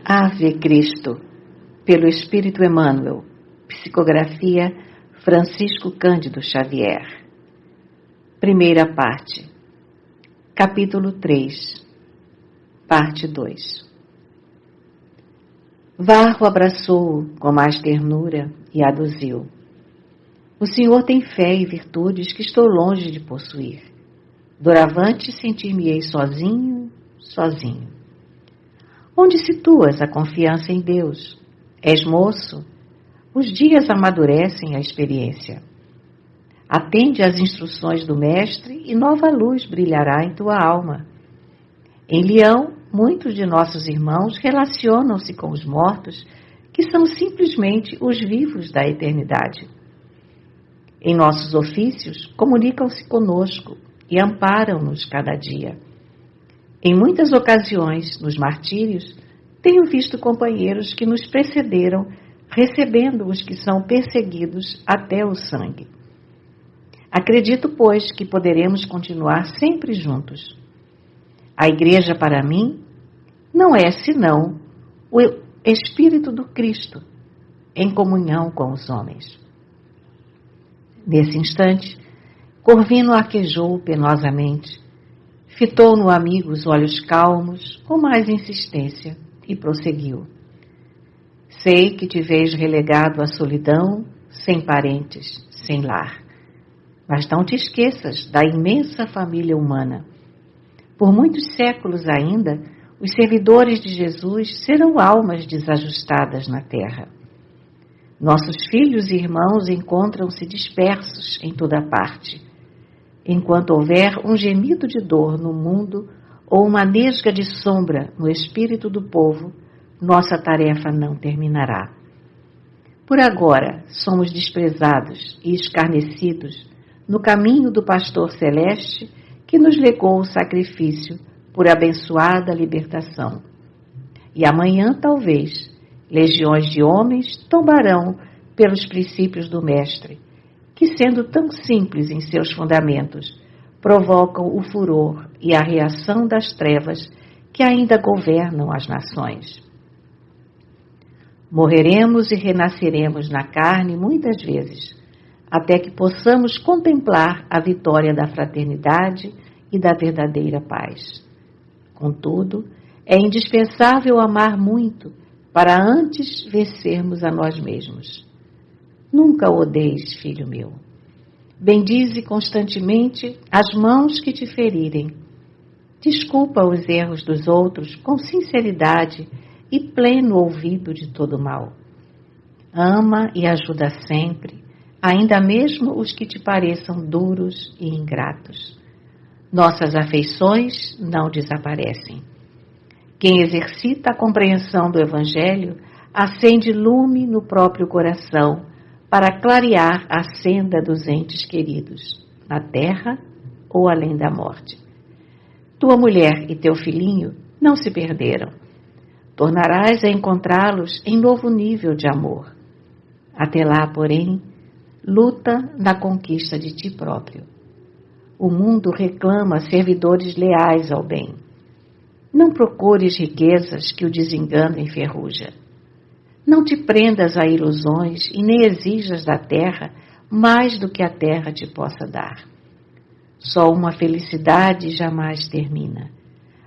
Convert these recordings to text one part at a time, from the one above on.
Ave Cristo, pelo Espírito Emmanuel, psicografia Francisco Cândido Xavier. Primeira parte, capítulo 3, parte 2. Varro abraçou-o com mais ternura e aduziu: o senhor tem fé e virtudes que estou longe de possuir. Doravante sentir-me-ei sozinho. Onde situas a confiança em Deus? És moço? Os dias amadurecem a experiência. Atende às instruções do Mestre e nova luz brilhará em tua alma. Em Leão, muitos de nossos irmãos relacionam-se com os mortos, que são simplesmente os vivos da eternidade. Em nossos ofícios, comunicam-se conosco e amparam-nos cada dia. Em muitas ocasiões, nos martírios, tenho visto companheiros que nos precederam, recebendo os que são perseguidos até o sangue. Acredito, pois, que poderemos continuar sempre juntos. A Igreja, para mim, não é senão o Espírito do Cristo, em comunhão com os homens. Nesse instante, Corvino arquejou penosamente, fitou no amigo os olhos calmos, com mais insistência, e prosseguiu: sei que te vês relegado à solidão, sem parentes, sem lar. Mas não te esqueças da imensa família humana. Por muitos séculos ainda, os servidores de Jesus serão almas desajustadas na terra. Nossos filhos e irmãos encontram-se dispersos em toda parte. Enquanto houver um gemido de dor no mundo ou uma nesga de sombra no espírito do povo, nossa tarefa não terminará. Por agora, somos desprezados e escarnecidos no caminho do pastor celeste que nos legou o sacrifício por abençoada libertação. E amanhã, talvez, legiões de homens tombarão pelos princípios do Mestre, que, sendo tão simples em seus fundamentos, provocam o furor e a reação das trevas que ainda governam as nações. Morreremos e renasceremos na carne muitas vezes, até que possamos contemplar a vitória da fraternidade e da verdadeira paz. Contudo, é indispensável amar muito para antes vencermos a nós mesmos. Nunca odeies, filho meu. Bendize constantemente as mãos que te ferirem. Desculpa os erros dos outros com sinceridade e pleno ouvido de todo mal. Ama e ajuda sempre, ainda mesmo os que te pareçam duros e ingratos. Nossas afeições não desaparecem. Quem exercita a compreensão do Evangelho acende lume no próprio coração para clarear a senda dos entes queridos, na terra ou além da morte. Tua mulher e teu filhinho não se perderam. Tornarás a encontrá-los em novo nível de amor. Até lá, porém, luta na conquista de ti próprio. O mundo reclama servidores leais ao bem. Não procures riquezas que o desengano enferruja. Não te prendas a ilusões e nem exijas da terra mais do que a terra te possa dar. Só uma felicidade jamais termina.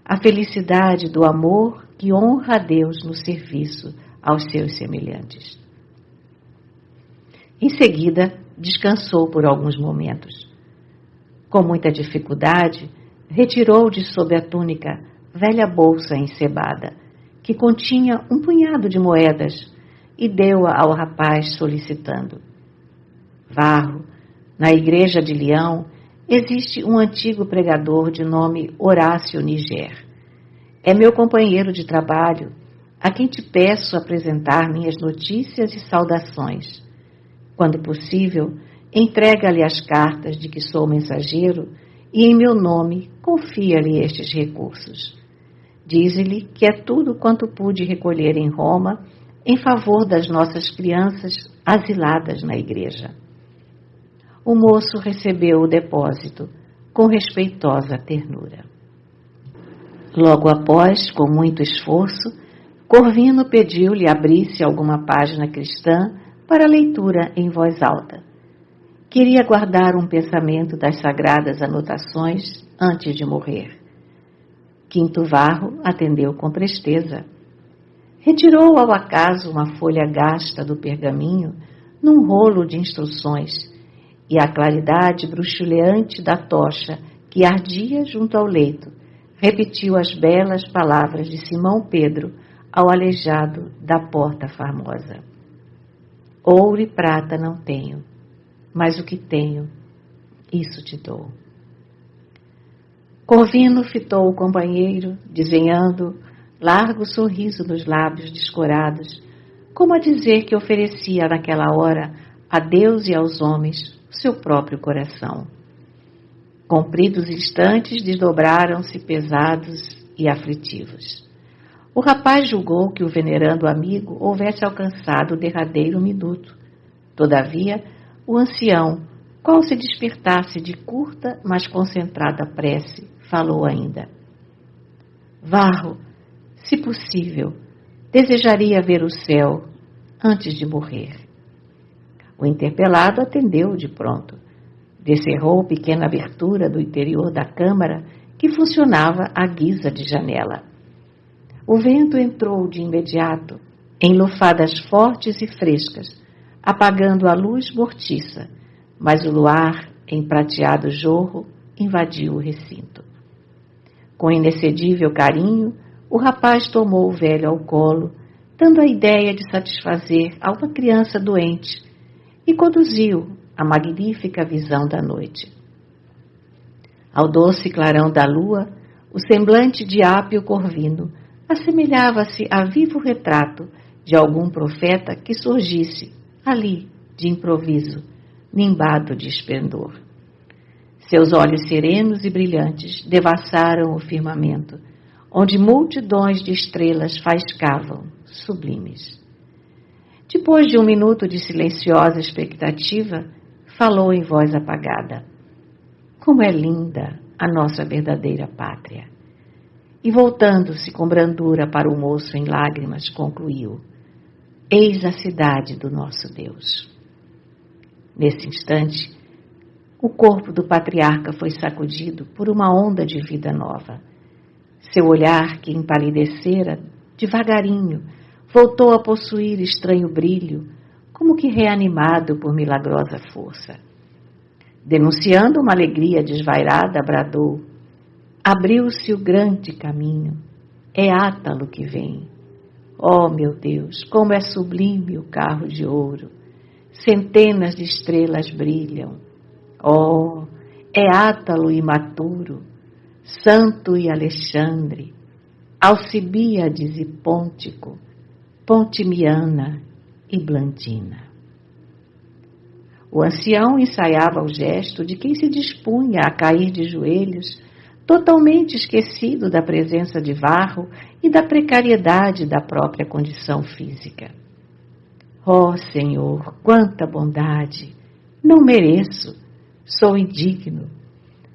A felicidade do amor que honra a Deus no serviço aos seus semelhantes. Em seguida, descansou por alguns momentos. Com muita dificuldade, retirou de sob a túnica velha bolsa encebada, que continha um punhado de moedas, e deu-a ao rapaz solicitando: Varro, na igreja de Leão, existe um antigo pregador de nome Horácio Niger. É meu companheiro de trabalho, a quem te peço apresentar minhas notícias e saudações. Quando possível, entrega-lhe as cartas de que sou mensageiro e, em meu nome, confia-lhe estes recursos. Dize-lhe que é tudo quanto pude recolher em Roma em favor das nossas crianças asiladas na igreja. O moço recebeu o depósito com respeitosa ternura. Logo após, com muito esforço, Corvino pediu-lhe abrisse alguma página cristã para leitura em voz alta. Queria guardar um pensamento das sagradas anotações antes de morrer. Quinto Varro atendeu com presteza. Retirou ao acaso uma folha gasta do pergaminho num rolo de instruções, e a claridade bruxuleante da tocha que ardia junto ao leito repetiu as belas palavras de Simão Pedro ao aleijado da Porta Formosa. Ouro e prata não tenho, mas o que tenho, isso te dou. Corvino fitou o companheiro, desenhando largo sorriso nos lábios descorados, como a dizer que oferecia naquela hora a Deus e aos homens o seu próprio coração. Compridos instantes desdobraram-se pesados e aflitivos. O rapaz julgou que o venerando amigo houvesse alcançado o derradeiro minuto. Todavia, o ancião, qual se despertasse de curta, mas concentrada prece, falou ainda. Varro, se possível, desejaria ver o céu antes de morrer. O interpelado atendeu de pronto. Descerrou pequena abertura do interior da câmara que funcionava à guisa de janela. O vento entrou de imediato, em lufadas fortes e frescas, apagando a luz mortiça, mas o luar, em prateado jorro, invadiu o recinto. Com inexcedível carinho, o rapaz tomou o velho ao colo, dando a ideia de satisfazer a uma criança doente, e conduziu a magnífica visão da noite. Ao doce clarão da lua, o semblante de Apio Corvino assemelhava-se a vivo retrato de algum profeta que surgisse, ali, de improviso, nimbado de esplendor. Seus olhos serenos e brilhantes devassaram o firmamento, onde multidões de estrelas faiscavam, sublimes. Depois de um minuto de silenciosa expectativa, falou em voz apagada. Como é linda a nossa verdadeira pátria! E voltando-se com brandura para o moço em lágrimas, concluiu. Eis a cidade do nosso Deus. Nesse instante, o corpo do patriarca foi sacudido por uma onda de vida nova. Seu olhar, que empalidecera, devagarinho, voltou a possuir estranho brilho, como que reanimado por milagrosa força. Denunciando uma alegria desvairada, bradou. Abriu-se o grande caminho, é Átalo que vem. Oh, meu Deus, como é sublime o carro de ouro! Centenas de estrelas brilham. Oh, é Átalo imaturo, Santo e Alexandre, Alcibíades e Pôntico, Pontimiana e Blandina. O ancião ensaiava o gesto de quem se dispunha a cair de joelhos, totalmente esquecido da presença de Varro e da precariedade da própria condição física. Oh, Senhor, quanta bondade! Não mereço, sou indigno,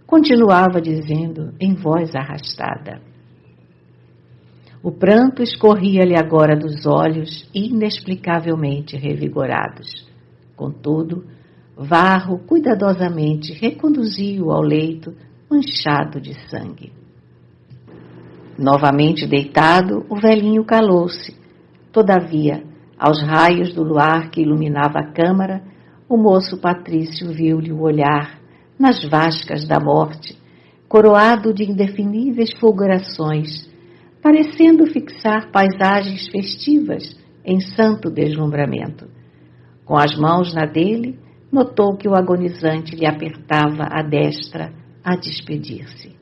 continuava dizendo em voz arrastada. O pranto escorria-lhe agora dos olhos inexplicavelmente revigorados. Contudo, Varro cuidadosamente reconduziu-o ao leito manchado de sangue. Novamente deitado, o velhinho calou-se. Todavia, aos raios do luar que iluminava a câmara, o moço patrício viu-lhe o olhar, nas vascas da morte, coroado de indefiníveis fulgurações, parecendo fixar paisagens festivas em santo deslumbramento. Com as mãos na dele, notou que o agonizante lhe apertava a destra a despedir-se.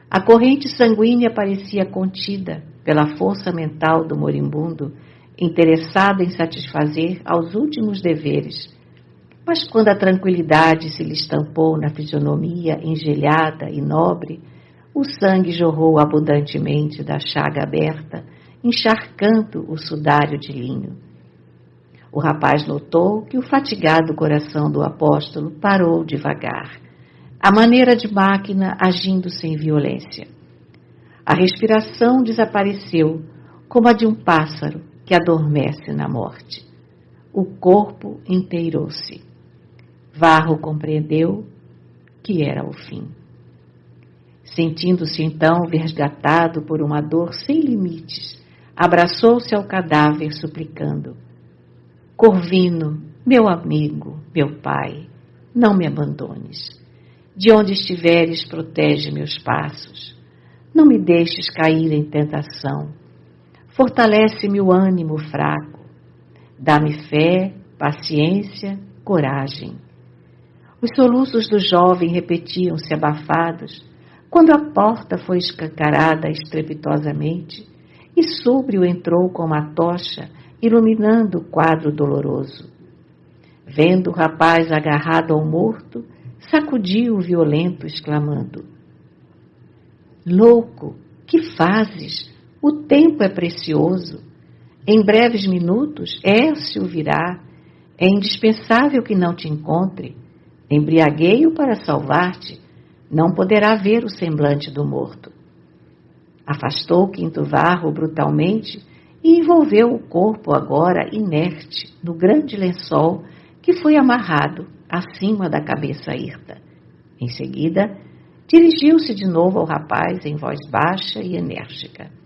A corrente sanguínea parecia contida pela força mental do moribundo, interessado em satisfazer aos últimos deveres. Mas quando a tranquilidade se lhe estampou na fisionomia engelhada e nobre, o sangue jorrou abundantemente da chaga aberta, encharcando o sudário de linho. O rapaz notou que o fatigado coração do apóstolo parou devagar, à maneira de máquina agindo sem violência. A respiração desapareceu, como a de um pássaro que adormece na morte. O corpo inteirou-se. Varro compreendeu que era o fim. Sentindo-se então resgatado por uma dor sem limites, abraçou-se ao cadáver suplicando: Corvino, meu amigo, meu pai, não me abandones. De onde estiveres, protege meus passos. Não me deixes cair em tentação. Fortalece-me o ânimo fraco. Dá-me fé, paciência, coragem. Os soluços do jovem repetiam-se abafados, quando a porta foi escancarada estrepitosamente e Súbrio entrou com uma tocha, iluminando o quadro doloroso. Vendo o rapaz agarrado ao morto, sacudiu o violento, exclamando: Louco, que fazes? O tempo é precioso. Em breves minutos, Hércio virá. É indispensável que não te encontre. Embriaguei-o para salvar-te. Não poderá ver o semblante do morto. Afastou Quinto Varro brutalmente e envolveu o corpo agora inerte no grande lençol que foi amarrado acima da cabeça hirta. Em seguida, dirigiu-se de novo ao rapaz em voz baixa e enérgica.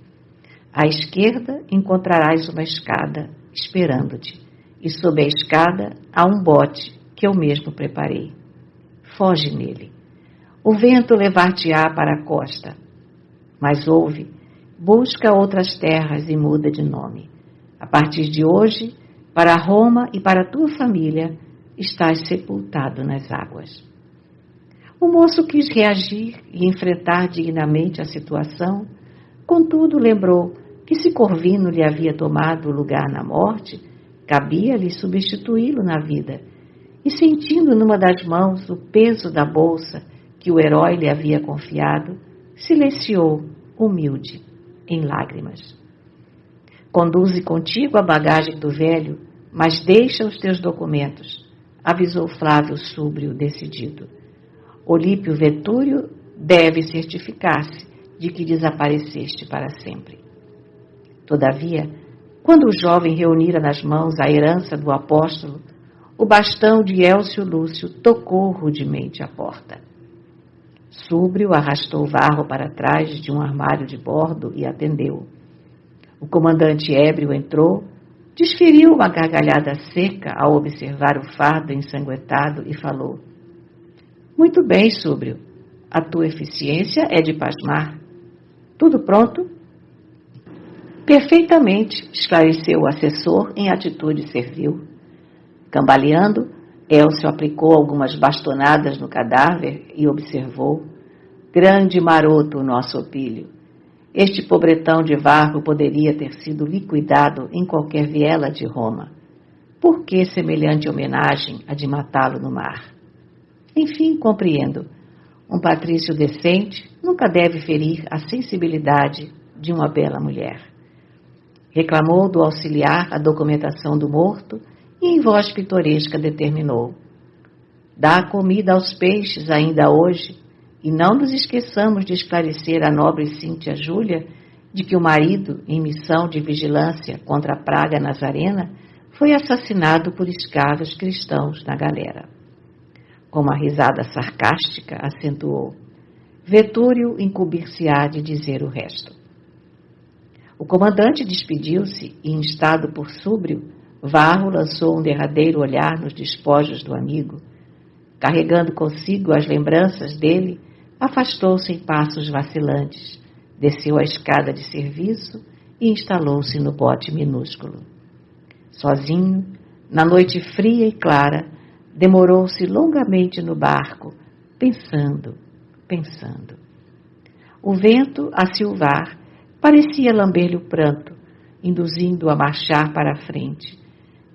À esquerda encontrarás uma escada esperando-te, e sob a escada há um bote que eu mesmo preparei. Foge nele. O vento levar-te-á para a costa. Mas ouve, busca outras terras e muda de nome. A partir de hoje, para Roma e para tua família, estás sepultado nas águas. O moço quis reagir e enfrentar dignamente a situação, contudo lembrou que se Corvino lhe havia tomado o lugar na morte, cabia-lhe substituí-lo na vida, e sentindo numa das mãos o peso da bolsa que o herói lhe havia confiado, silenciou, humilde, em lágrimas. Conduze contigo a bagagem do velho, mas deixa os teus documentos, avisou Flávio Súbrio decidido. Olímpio Vetúrio deve certificar-se de que desapareceste para sempre. Todavia, quando o jovem reunira nas mãos a herança do apóstolo, o bastão de Elcio Lúcio tocou rudemente a porta. Súbrio arrastou Varro para trás de um armário de bordo e atendeu. O comandante ébrio entrou, desferiu uma gargalhada seca ao observar o fardo ensanguentado e falou: Muito bem, Súbrio, a tua eficiência é de pasmar. Tudo pronto? Perfeitamente, esclareceu o assessor em atitude servil. Cambaleando, Elcio aplicou algumas bastonadas no cadáver e observou: Grande maroto o nosso Opílio. Este pobretão de Varro poderia ter sido liquidado em qualquer viela de Roma. Por que semelhante homenagem a de matá-lo no mar? Enfim, compreendo. Um patrício decente nunca deve ferir a sensibilidade de uma bela mulher. Reclamou do auxiliar a documentação do morto e em voz pitoresca determinou: Dá comida aos peixes ainda hoje e não nos esqueçamos de esclarecer a nobre Cíntia Júlia de que o marido, em missão de vigilância contra a praga nazarena, foi assassinado por escravos cristãos na galera. Com uma risada sarcástica, acentuou: Vetúrio incumbir-se-á de dizer o resto. O comandante despediu-se e, instado por Súbrio, Varro lançou um derradeiro olhar nos despojos do amigo. Carregando consigo as lembranças dele, afastou-se em passos vacilantes, desceu a escada de serviço e instalou-se no bote minúsculo. Sozinho, na noite fria e clara, demorou-se longamente no barco, pensando. O vento, a silvar, parecia lamber-lhe o pranto, induzindo-o a marchar para a frente.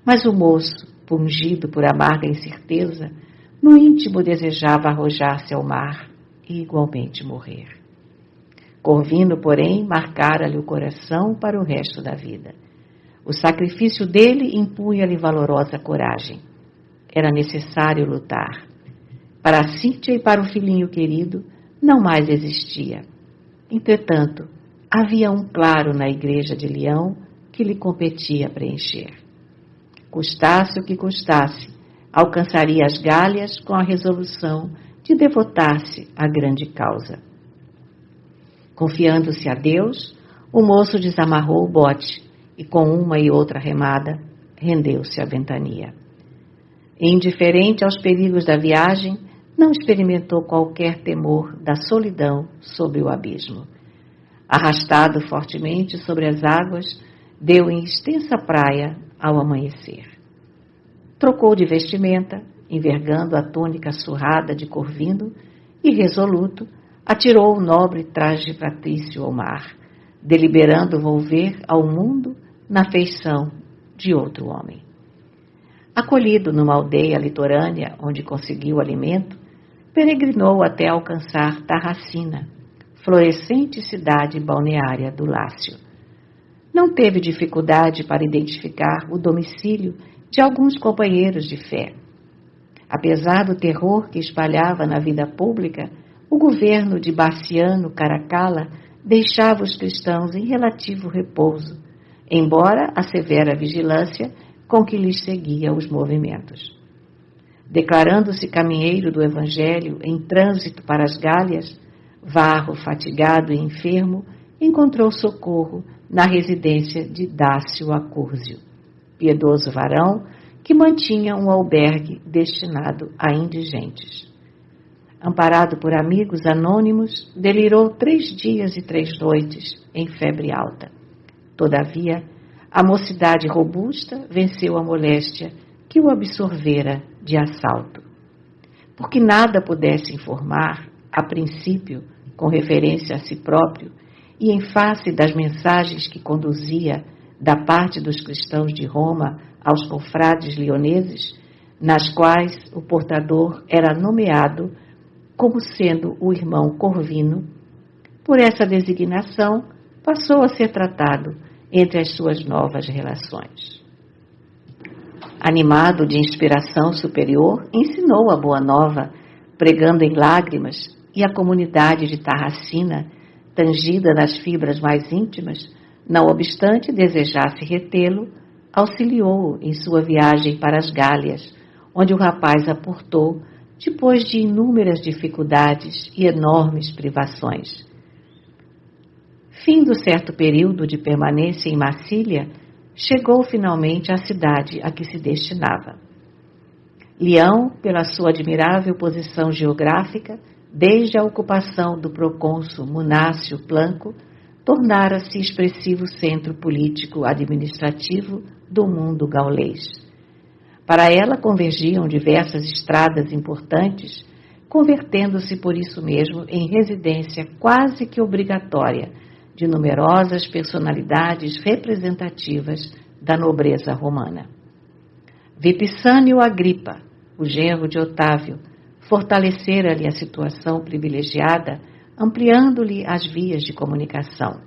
Mas o moço, pungido por amarga incerteza, no íntimo desejava arrojar-se ao mar e igualmente morrer. Corvino, porém, marcara-lhe o coração para o resto da vida. O sacrifício dele impunha-lhe valorosa coragem. Era necessário lutar. Para a Cíntia e para o filhinho querido, não mais existia. Entretanto, havia um claro na igreja de Leão que lhe competia preencher. Custasse o que custasse, alcançaria as Gálias com a resolução de devotar-se à grande causa. Confiando-se a Deus, o moço desamarrou o bote e, com uma e outra remada, rendeu-se à ventania. Indiferente aos perigos da viagem, não experimentou qualquer temor da solidão sobre o abismo. Arrastado fortemente sobre as águas, deu em extensa praia ao amanhecer. Trocou de vestimenta, envergando a túnica surrada de corvino, e, resoluto, atirou o nobre traje patrício ao mar, deliberando volver ao mundo na feição de outro homem. Acolhido numa aldeia litorânea onde conseguiu alimento, peregrinou até alcançar Tarracina, florescente cidade balneária do Lácio. Não teve dificuldade para identificar o domicílio de alguns companheiros de fé. Apesar do terror que espalhava na vida pública, o governo de Baciano Caracalla deixava os cristãos em relativo repouso, embora a severa vigilância com que lhes seguia os movimentos. Declarando-se caminheiro do Evangelho em trânsito para as Gálias, Varro, fatigado e enfermo, encontrou socorro na residência de Dácio Acúrzio, piedoso varão que mantinha um albergue destinado a indigentes. Amparado por amigos anônimos, delirou 3 dias e 3 noites em febre alta. Todavia, a mocidade robusta venceu a moléstia que o absorvera de assalto. Porque nada pudesse informar, a princípio, com referência a si próprio, e em face das mensagens que conduzia da parte dos cristãos de Roma aos confrades leoneses, nas quais o portador era nomeado como sendo o irmão Corvino, por essa designação passou a ser tratado entre as suas novas relações. Animado de inspiração superior, ensinou a Boa Nova, pregando em lágrimas, e a comunidade de Tarracina, tangida nas fibras mais íntimas, não obstante desejasse retê-lo, auxiliou-o em sua viagem para as Gálias, onde o rapaz aportou depois de inúmeras dificuldades e enormes privações. Findo certo período de permanência em Massília, chegou finalmente à cidade a que se destinava. Leão, pela sua admirável posição geográfica, desde a ocupação do procônsul Munácio Planco, tornara-se expressivo centro político-administrativo do mundo gaulês. Para ela convergiam diversas estradas importantes, convertendo-se por isso mesmo em residência quase que obrigatória de numerosas personalidades representativas da nobreza romana. Vipsânio Agripa, o genro de Otávio, fortalecera-lhe a situação privilegiada, ampliando-lhe as vias de comunicação.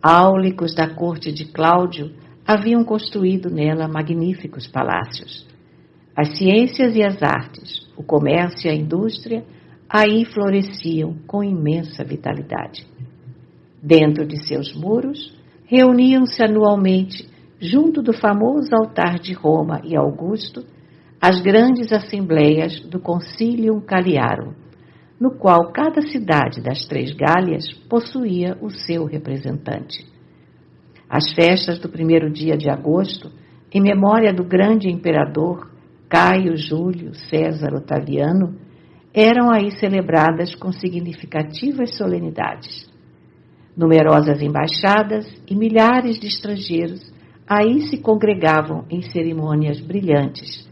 Áulicos da corte de Cláudio haviam construído nela magníficos palácios. As ciências e as artes, o comércio e a indústria aí floresciam com imensa vitalidade. Dentro de seus muros, reuniam-se anualmente, junto do famoso altar de Roma e Augusto, as grandes assembleias do Concilium Cagliarum, no qual cada cidade das 3 Gálias possuía o seu representante. As festas do 1º dia de agosto, em memória do grande imperador Caio Júlio César Otaviano, eram aí celebradas com significativas solenidades. Numerosas embaixadas e milhares de estrangeiros aí se congregavam em cerimônias brilhantes,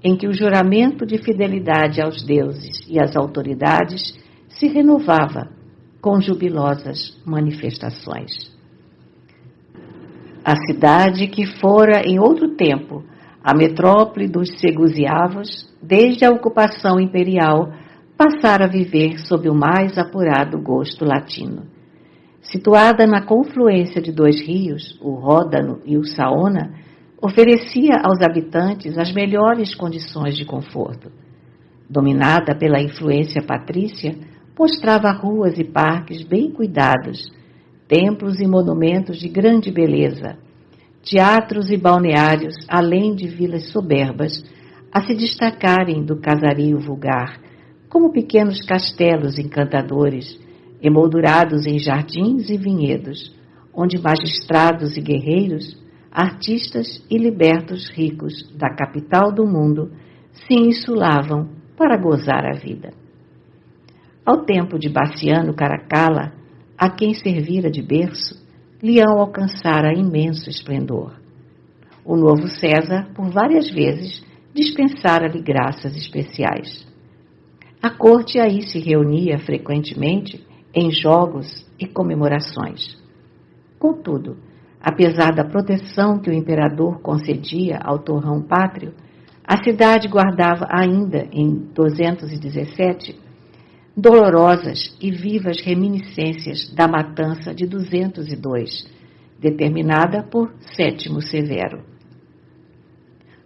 em que o juramento de fidelidade aos deuses e às autoridades se renovava com jubilosas manifestações. A cidade que fora em outro tempo a metrópole dos segusiavos, desde a ocupação imperial, passara a viver sob o mais apurado gosto latino. Situada na confluência de 2 rios, o Ródano e o Saona, oferecia aos habitantes as melhores condições de conforto. Dominada pela influência patrícia, mostrava ruas e parques bem cuidados, templos e monumentos de grande beleza, teatros e balneários, além de vilas soberbas, a se destacarem do casario vulgar, como pequenos castelos encantadores, emoldurados em jardins e vinhedos, onde magistrados e guerreiros, artistas e libertos ricos da capital do mundo se insulavam para gozar a vida. Ao tempo de Bassiano Caracalla, a quem servira de berço, Leão alcançara imenso esplendor. O novo César, por várias vezes, dispensara-lhe graças especiais. A corte aí se reunia frequentemente em jogos e comemorações. Contudo, apesar da proteção que o imperador concedia ao torrão pátrio, a cidade guardava ainda, em 217, dolorosas e vivas reminiscências da matança de 202, determinada por Sétimo Severo.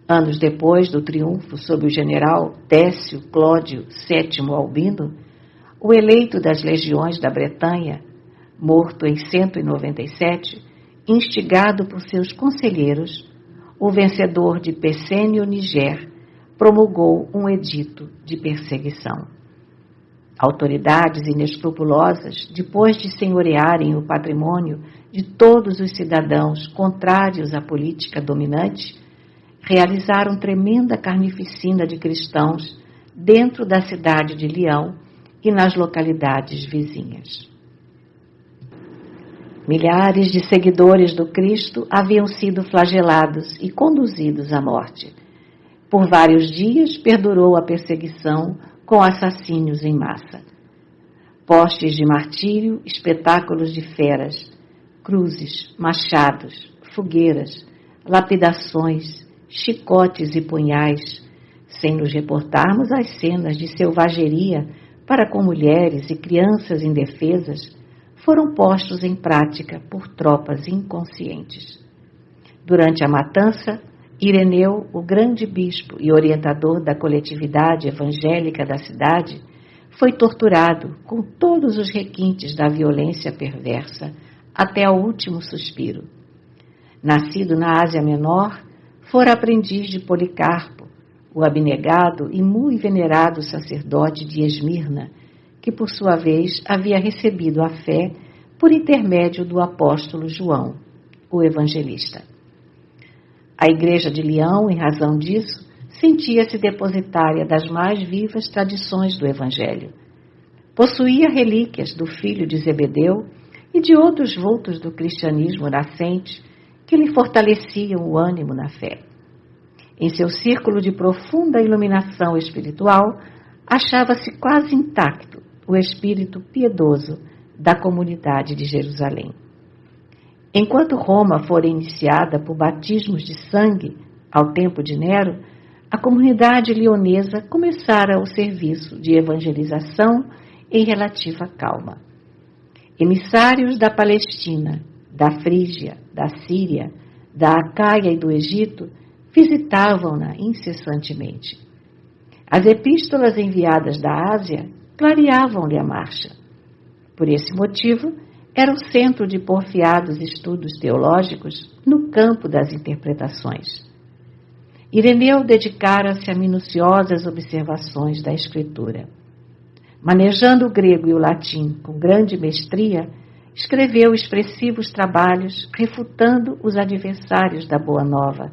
Anos depois do triunfo sobre o general Décio Clódio VII Albino, o eleito das legiões da Bretanha, morto em 197, instigado por seus conselheiros, o vencedor de Pessênio Níger promulgou um edito de perseguição. Autoridades inescrupulosas, depois de senhorearem o patrimônio de todos os cidadãos contrários à política dominante, realizaram tremenda carnificina de cristãos dentro da cidade de Leão e nas localidades vizinhas. Milhares de seguidores do Cristo haviam sido flagelados e conduzidos à morte. Por vários dias perdurou a perseguição com assassínios em massa. Postes de martírio, espetáculos de feras, cruzes, machados, fogueiras, lapidações, chicotes e punhais, sem nos reportarmos às cenas de selvageria para com mulheres e crianças indefesas, foram postos em prática por tropas inconscientes. Durante a matança, Ireneu, o grande bispo e orientador da coletividade evangélica da cidade, foi torturado com todos os requintes da violência perversa até ao último suspiro. Nascido na Ásia Menor, fora aprendiz de Policarpo, o abnegado e muito venerado sacerdote de Esmirna, que por sua vez havia recebido a fé por intermédio do apóstolo João, o evangelista. A Igreja de Leão, em razão disso, sentia-se depositária das mais vivas tradições do Evangelho. Possuía relíquias do filho de Zebedeu e de outros vultos do cristianismo nascente que lhe fortaleciam o ânimo na fé. Em seu círculo de profunda iluminação espiritual, achava-se quase intacto o espírito piedoso da comunidade de Jerusalém. Enquanto Roma fora iniciada por batismos de sangue ao tempo de Nero, a comunidade leonesa começara o serviço de evangelização em relativa calma. Emissários da Palestina, da Frígia, da Síria, da Acaia e do Egito visitavam-na incessantemente. As epístolas enviadas da Ásia clareavam-lhe a marcha. Por esse motivo, era o centro de porfiados estudos teológicos no campo das interpretações. Ireneu dedicara-se a minuciosas observações da Escritura. Manejando o grego e o latim com grande mestria, escreveu expressivos trabalhos refutando os adversários da Boa Nova,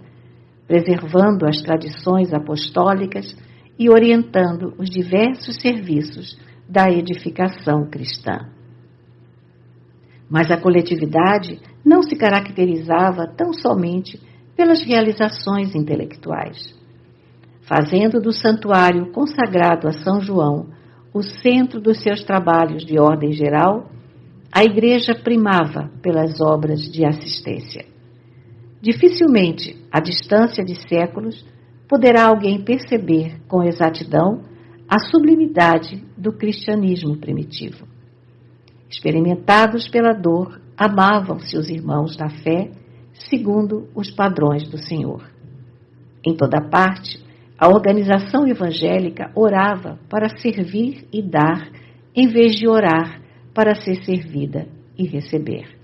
preservando as tradições apostólicas e orientando os diversos serviços da edificação cristã. Mas a coletividade não se caracterizava tão somente pelas realizações intelectuais. Fazendo do santuário consagrado a São João o centro dos seus trabalhos de ordem geral, a Igreja primava pelas obras de assistência. Dificilmente, à distância de séculos, poderá alguém perceber com exatidão a sublimidade do cristianismo primitivo. Experimentados pela dor, amavam-se os irmãos na fé, segundo os padrões do Senhor. Em toda parte, a organização evangélica orava para servir e dar, em vez de orar para ser servida e receber.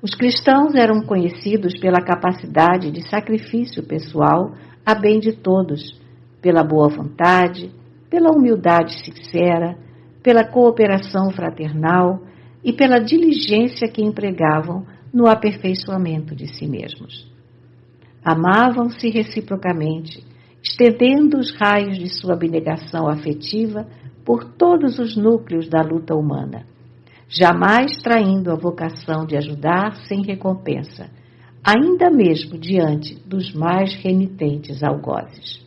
Os cristãos eram conhecidos pela capacidade de sacrifício pessoal a bem de todos, pela boa vontade, pela humildade sincera, pela cooperação fraternal e pela diligência que empregavam no aperfeiçoamento de si mesmos. Amavam-se reciprocamente, estendendo os raios de sua abnegação afetiva por todos os núcleos da luta humana, jamais traindo a vocação de ajudar sem recompensa, ainda mesmo diante dos mais renitentes algozes.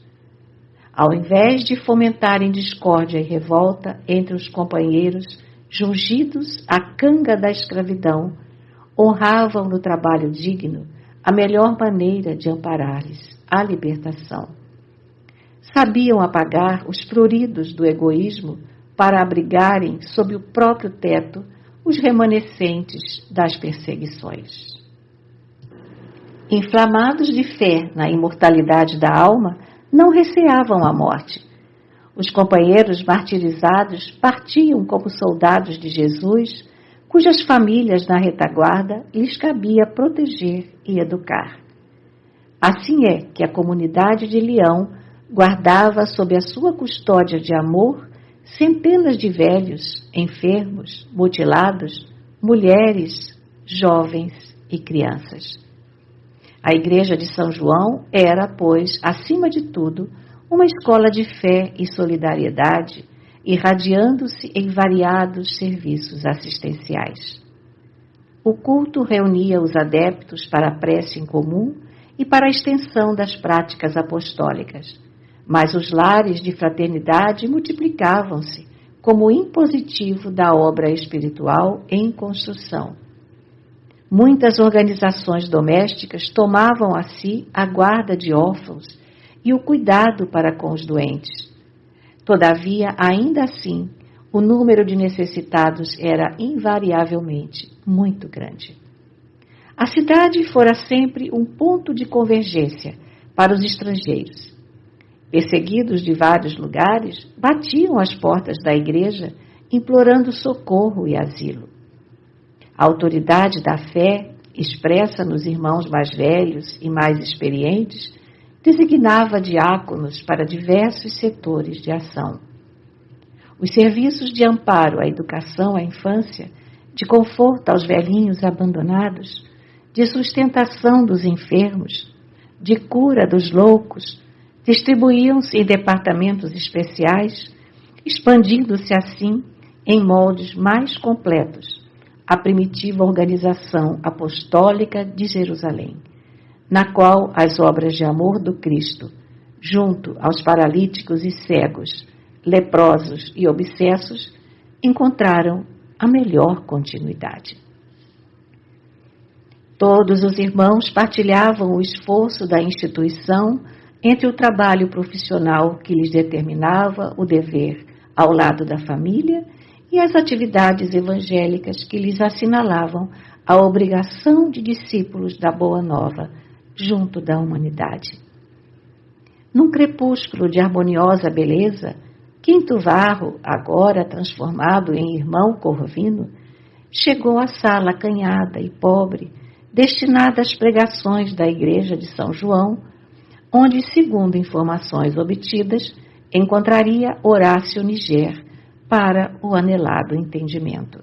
Ao invés de fomentarem discórdia e revolta entre os companheiros jungidos à canga da escravidão, honravam no trabalho digno a melhor maneira de amparar-lhes a libertação. Sabiam apagar os pruridos do egoísmo para abrigarem sob o próprio teto os remanescentes das perseguições. Inflamados de fé na imortalidade da alma, não receavam a morte. Os companheiros martirizados partiam como soldados de Jesus, cujas famílias na retaguarda lhes cabia proteger e educar. Assim é que a comunidade de Leão guardava sob a sua custódia de amor centenas de velhos, enfermos, mutilados, mulheres, jovens e crianças. A Igreja de São João era, pois, acima de tudo, uma escola de fé e solidariedade, irradiando-se em variados serviços assistenciais. O culto reunia os adeptos para a prece em comum e para a extensão das práticas apostólicas, mas os lares de fraternidade multiplicavam-se como impositivo da obra espiritual em construção. Muitas organizações domésticas tomavam a si a guarda de órfãos e o cuidado para com os doentes. Todavia, ainda assim, o número de necessitados era invariavelmente muito grande. A cidade fora sempre um ponto de convergência para os estrangeiros. Perseguidos de vários lugares, batiam às portas da igreja, implorando socorro e asilo. A autoridade da fé, expressa nos irmãos mais velhos e mais experientes, designava diáconos para diversos setores de ação. Os serviços de amparo à educação à infância, de conforto aos velhinhos abandonados, de sustentação dos enfermos, de cura dos loucos, distribuíam-se em departamentos especiais, expandindo-se assim em moldes mais completos a primitiva organização apostólica de Jerusalém, na qual as obras de amor do Cristo, junto aos paralíticos e cegos, leprosos e obsessos, encontraram a melhor continuidade. Todos os irmãos partilhavam o esforço da instituição entre o trabalho profissional que lhes determinava o dever ao lado da família e as atividades evangélicas que lhes assinalavam a obrigação de discípulos da Boa Nova junto da humanidade. Num crepúsculo de harmoniosa beleza, Quinto Varro, agora transformado em irmão Corvino, chegou à sala acanhada e pobre, destinada às pregações da Igreja de São João, onde, segundo informações obtidas, encontraria Horácio Niger para o anelado entendimento.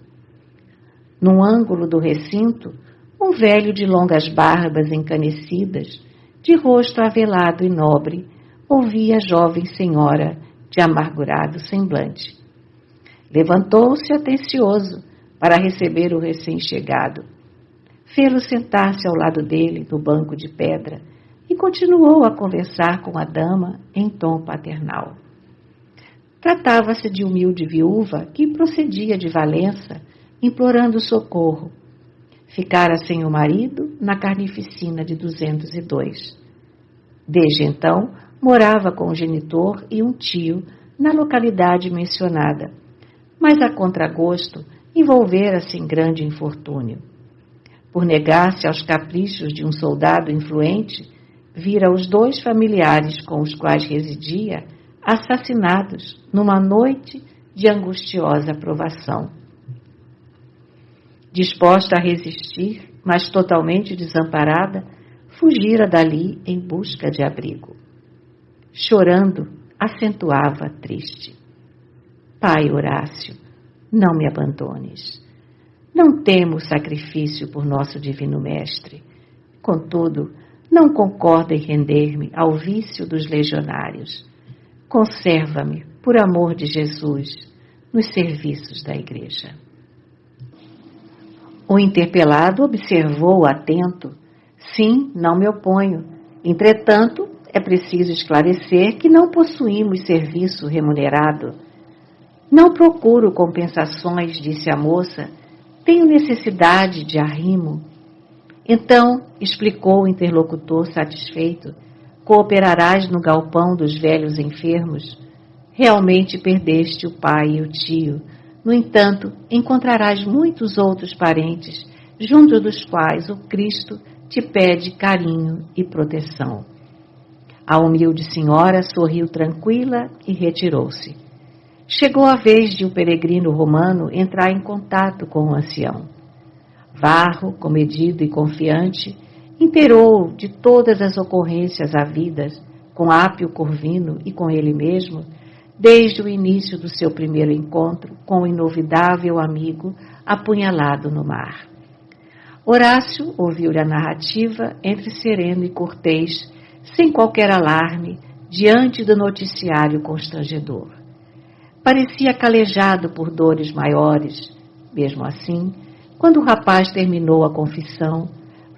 Num ângulo do recinto, um velho de longas barbas encanecidas, de rosto avelado e nobre, ouvia a jovem senhora de amargurado semblante. Levantou-se atencioso para receber o recém-chegado. Fê-lo sentar-se ao lado dele no banco de pedra e continuou a conversar com a dama em tom paternal. Tratava-se de humilde viúva que procedia de Valença, implorando socorro. Ficara sem o marido na carnificina de 202. Desde então, morava com o genitor e um tio na localidade mencionada, mas a contragosto envolvera-se em grande infortúnio. Por negar-se aos caprichos de um soldado influente, vira os 2 familiares com os quais residia assassinados numa noite de angustiosa provação. Disposta a resistir, mas totalmente desamparada, fugira dali em busca de abrigo. Chorando, acentuava triste: Pai Horácio, não me abandones. Não temo o sacrifício por nosso divino mestre. Contudo, não concordo em render-me ao vício dos legionários. Conserva-me, por amor de Jesus, nos serviços da Igreja. O interpelado observou atento. Sim, não me oponho. Entretanto, é preciso esclarecer que não possuímos serviço remunerado. Não procuro compensações, disse a moça. Tenho necessidade de arrimo. Então, explicou o interlocutor satisfeito, cooperarás no galpão dos velhos enfermos. Realmente perdeste o pai e o tio. No entanto, encontrarás muitos outros parentes, junto dos quais o Cristo te pede carinho e proteção. A humilde senhora sorriu tranquila e retirou-se. Chegou a vez de o peregrino romano entrar em contato com o ancião. Varro, comedido e confiante, inteirou de todas as ocorrências havidas com Apio Corvino e com ele mesmo, desde o início do seu primeiro encontro com o inovidável amigo apunhalado no mar. Horácio ouviu-lhe a narrativa entre sereno e cortês, sem qualquer alarme, diante do noticiário constrangedor. Parecia calejado por dores maiores. Mesmo assim, quando o rapaz terminou a confissão,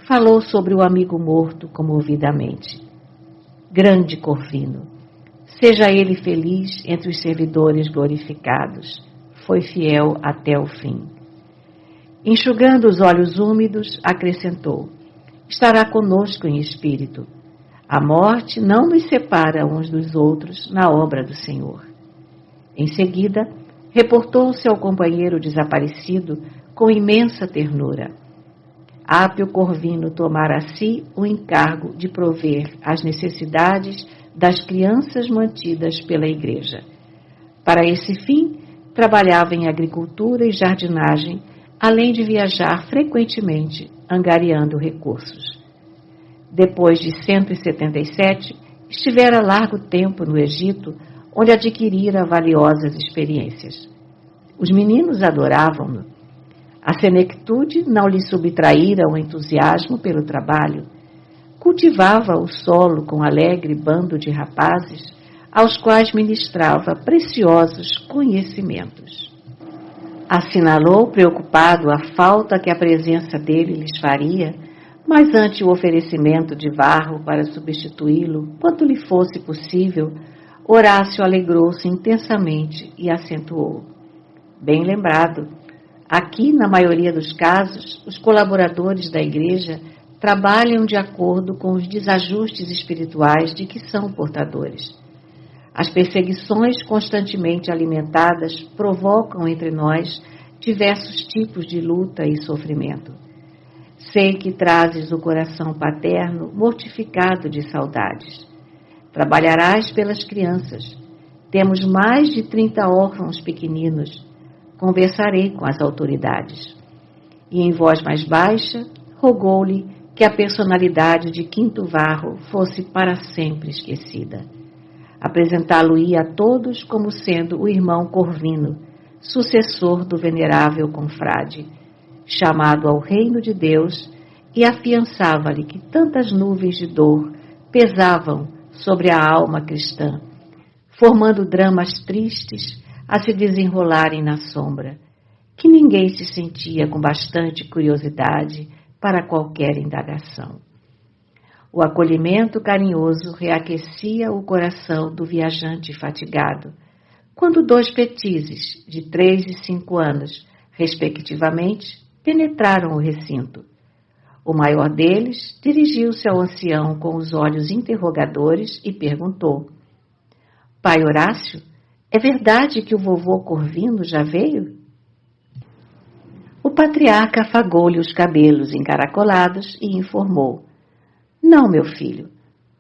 falou sobre o amigo morto comovidamente. Grande Corvino, seja ele feliz entre os servidores glorificados. Foi fiel até o fim. Enxugando os olhos úmidos, acrescentou: estará conosco em espírito. A morte não nos separa uns dos outros na obra do Senhor. Em seguida, reportou-se ao companheiro desaparecido com imensa ternura. Apio Corvino tomara a si o encargo de prover as necessidades das crianças mantidas pela Igreja. Para esse fim, trabalhava em agricultura e jardinagem, além de viajar frequentemente, angariando recursos. Depois de 177, estivera largo tempo no Egito, onde adquirira valiosas experiências. Os meninos adoravam-no. A senectude não lhe subtraíra o entusiasmo pelo trabalho. Cultivava o solo com alegre bando de rapazes, aos quais ministrava preciosos conhecimentos. Assinalou preocupado a falta que a presença dele lhes faria, mas ante o oferecimento de Varro para substituí-lo, quanto lhe fosse possível, Horácio alegrou-se intensamente e acentuou: bem lembrado, aqui, na maioria dos casos, os colaboradores da Igreja trabalham de acordo com os desajustes espirituais de que são portadores. As perseguições constantemente alimentadas provocam entre nós diversos tipos de luta e sofrimento. Sei que trazes o coração paterno mortificado de saudades. Trabalharás pelas crianças. Temos mais de 30 órfãos pequeninos. Conversarei com as autoridades. E em voz mais baixa, rogou-lhe que a personalidade de Quinto Varro fosse para sempre esquecida. Apresentá-lo-ia a todos como sendo o irmão Corvino, sucessor do venerável confrade, chamado ao reino de Deus, e afiançava-lhe que tantas nuvens de dor pesavam sobre a alma cristã, formando dramas tristes a se desenrolarem na sombra, que ninguém se sentia com bastante curiosidade para qualquer indagação. O acolhimento carinhoso reaquecia o coração do viajante fatigado, quando 2 petizes, de 3 e 5 anos, respectivamente, penetraram o recinto. O maior deles dirigiu-se ao ancião com os olhos interrogadores e perguntou: Pai Horácio, é verdade que o vovô Corvino já veio? O patriarca afagou-lhe os cabelos encaracolados e informou: Não, meu filho,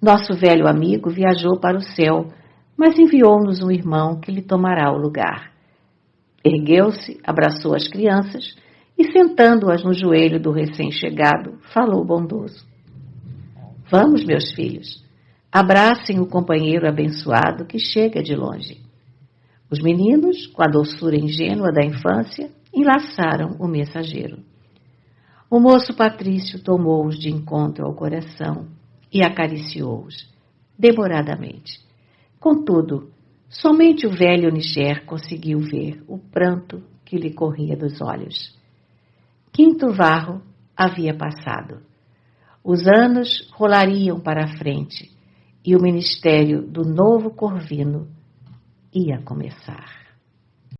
nosso velho amigo viajou para o céu, mas enviou-nos um irmão que lhe tomará o lugar. Ergueu-se, abraçou as crianças e, sentando-as no joelho do recém-chegado, falou bondoso: Vamos, meus filhos, abracem o companheiro abençoado que chega de longe. Os meninos, com a doçura ingênua da infância, enlaçaram o mensageiro. O moço patrício tomou-os de encontro ao coração e acariciou-os, demoradamente. Contudo, somente o velho Niger conseguiu ver o pranto que lhe corria dos olhos. Quinto Varro havia passado. Os anos rolariam para a frente e o ministério do novo Corvino ia começar.